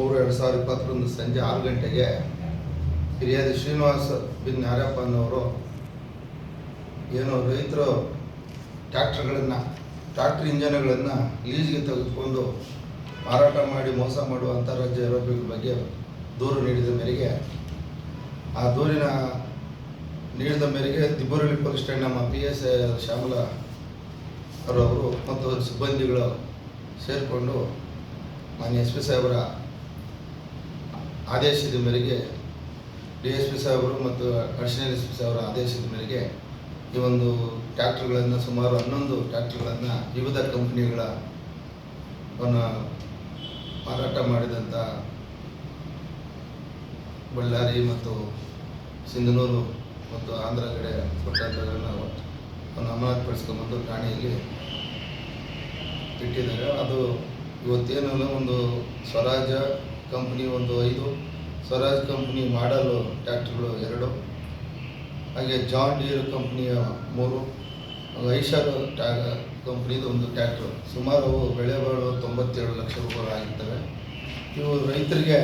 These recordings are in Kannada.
3/2021 ಸಂಜೆ 6 ಗಂಟೆಗೆ ಹಿರಿಯಾದಿ ಶ್ರೀನಿವಾಸ ಬಿನ್ ನಾರ್ಯಪ್ಪ ಅನ್ನೋರು ಏನು ರೈತರು ಟ್ರ್ಯಾಕ್ಟರ್ ಇಂಜನ್ಗಳನ್ನು ಲೀಸ್ಗೆ ತೆಗೆದುಕೊಂಡು ಮಾರಾಟ ಮಾಡಿ ಮೋಸ ಮಾಡುವ ಅಂತಾರಾಜ್ಯ ಆರೋಪಿಗಳ ಬಗ್ಗೆ ದೂರು ನೀಡಿದ ಮೇರೆಗೆ ಆ ದೂರಿನ ನೀಡಿದ ಮೇರೆಗೆ ದಿಬ್ಬರಳ್ಳಿ ಪೊಲೀಸ್ ಠಾಣೆ ನಮ್ಮ PSI ಶ್ಯಾಮಲಾ ಅವರು ಮತ್ತು ಸಿಬ್ಬಂದಿಗಳು ಸೇರಿಕೊಂಡು ಮಾನ್ಯ SP ಸಾಹೇಬರ ಆದೇಶದ ಮೇರೆಗೆ DSP ಸಾಹೇಬರು ಮತ್ತು ಅಡಿಷನಲ್ SP ಸಾಹೇಬರ ಆದೇಶದ ಮೇರೆಗೆ ಈ ಒಂದು ಟ್ರ್ಯಾಕ್ಟರ್ಗಳನ್ನು ಸುಮಾರು 11 ಟ್ರ್ಯಾಕ್ಟರ್ಗಳನ್ನು ವಿವಿಧ ಕಂಪನಿಗಳನ್ನು ಮಾರಾಟ ಮಾಡಿದಂಥ ಬಳ್ಳಾರಿ ಮತ್ತು ಸಿಂಧನೂರು ಮತ್ತು ಆಂಧ್ರ ಕಡೆ ಕೊಟ್ಟಂಥಗಳನ್ನು ಅಮಾನತುಪಡಿಸ್ಕೊಂಡ್ಬಂದು ಠಾಣೆಯಲ್ಲಿ ಇಟ್ಟಿದ್ದಾರೆ. ಅದು ಇವತ್ತೇನಲ್ಲ ಒಂದು ಸ್ವರಾಜ ಕಂಪ್ನಿ 5 ಸ್ವರಾಜ್ ಕಂಪ್ನಿ ಮಾಡಲು ಟ್ರ್ಯಾಕ್ಟರ್ಗಳು 2, ಹಾಗೆ ಜಾನ್ ಡೀರ್ ಕಂಪ್ನಿಯ 3, ಐಷರ್ ಕಂಪ್ನಿದು 1 ಟ್ರ್ಯಾಕ್ಟರ್. ಸುಮಾರು ಅವು ಬೆಳೆ ಬಾಳು 97 ಲಕ್ಷ ರೂಪಾಯಿ ಆಗಿರ್ತವೆ. ಇವು ರೈತರಿಗೆ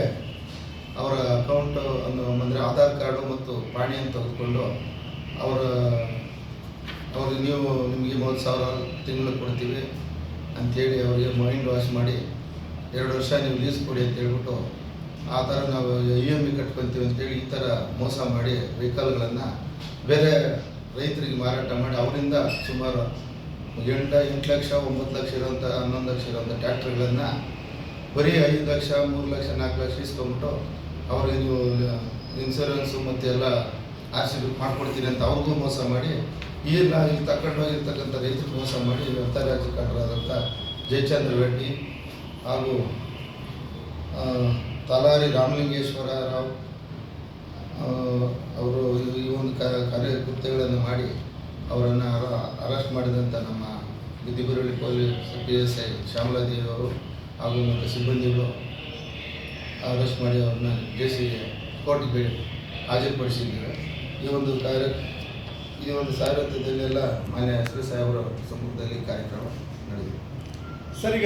ಅವರ ಅಕೌಂಟ್ ಅಂದರೆ ಆಧಾರ್ ಕಾರ್ಡು ಮತ್ತು ಪಾಣಿಯನ್ನು ತೆಗೆದುಕೊಂಡು ಅವ್ರಿಗೆ ನಿಮಗೆ 30,000 ತಿಂಗಳು ಕೊಡ್ತೀವಿ ಅಂಥೇಳಿ ಅವರಿಗೆ ಮೈಂಡ್ ವಾಶ್ ಮಾಡಿ 2 ವರ್ಷ ನೀವು ಲೀಸ್ ಕೊಡಿ ಅಂತ ಹೇಳ್ಬಿಟ್ಟು ಆ ಥರ ನಾವು EMI ಕಟ್ಕೊತೀವಿ ಅಂತೇಳಿ ಈ ಥರ ಮೋಸ ಮಾಡಿ ವೆಹಿಕಲ್ಗಳನ್ನು ಬೇರೆ ರೈತರಿಗೆ ಮಾರಾಟ ಮಾಡಿ ಅವರಿಂದ ಸುಮಾರು 8 ಲಕ್ಷ 9 ಲಕ್ಷ ಇರೋಂಥ 11 ಲಕ್ಷ ಇರೋಂಥ ಟ್ರ್ಯಾಕ್ಟರ್ಗಳನ್ನು ಬರೀ 5 ಲಕ್ಷ 3 ಲಕ್ಷ 4 ಲಕ್ಷ ಇಸ್ಕೊಂಬಿಟ್ಟು ಅವ್ರಿಗೆ ನೀವು ಇನ್ಸೂರೆನ್ಸು ಮತ್ತು ಎಲ್ಲ RC ಮಾಡ್ಕೊಡ್ತೀನಿ ಅಂತ ಅವ್ರಿಗೂ ಮೋಸ ಮಾಡಿ ಈಗ ತಗೊಂಡು ಹೋಗಿರ್ತಕ್ಕಂಥ ರೈತರಿಗೆ ಮೋಸ ಮಾಡಿ ಅಂತಾರಾಜ್ಯ ಕಂಡರಾದಂಥ ಜಯಚಂದ್ರ ರೆಡ್ಡಿ ಹಾಗೂ ತಲಾರಿ ರಾಮಲಿಂಗೇಶ್ವರ ರಾವ್ ಅವರು ಈ ಒಂದು ಕೃತ್ಯಗಳನ್ನು ಮಾಡಿ ಅವರನ್ನು ಅರೆಸ್ಟ್ ಮಾಡಿದಂಥ ನಮ್ಮ ದಿಬ್ಬರಳ್ಳಿ ಪೊಲೀಸ್ PSI ಶ್ಯಾಮಲಾದೇವಿ ಅವರು ಹಾಗೂ ಮತ್ತು ಸಿಬ್ಬಂದಿಗಳು ಅರೆಸ್ಟ್ ಮಾಡಿ ಅವ್ರನ್ನ ಜೇಸಿಗೆ ಕೋರ್ಟಿಗೆ ಹಾಜರುಪಡಿಸಿದ್ದಾರೆ. ಈ ಒಂದು ಸಾರಥ್ಯದಲ್ಲೆಲ್ಲ ಮಾನ್ಯ SP ಸಾಹೇಬರ ಸಮ್ಮುಖದಲ್ಲಿ ಕಾರ್ಯಕ್ರಮ ನಡೆದಿದೆ. ಸರಿ.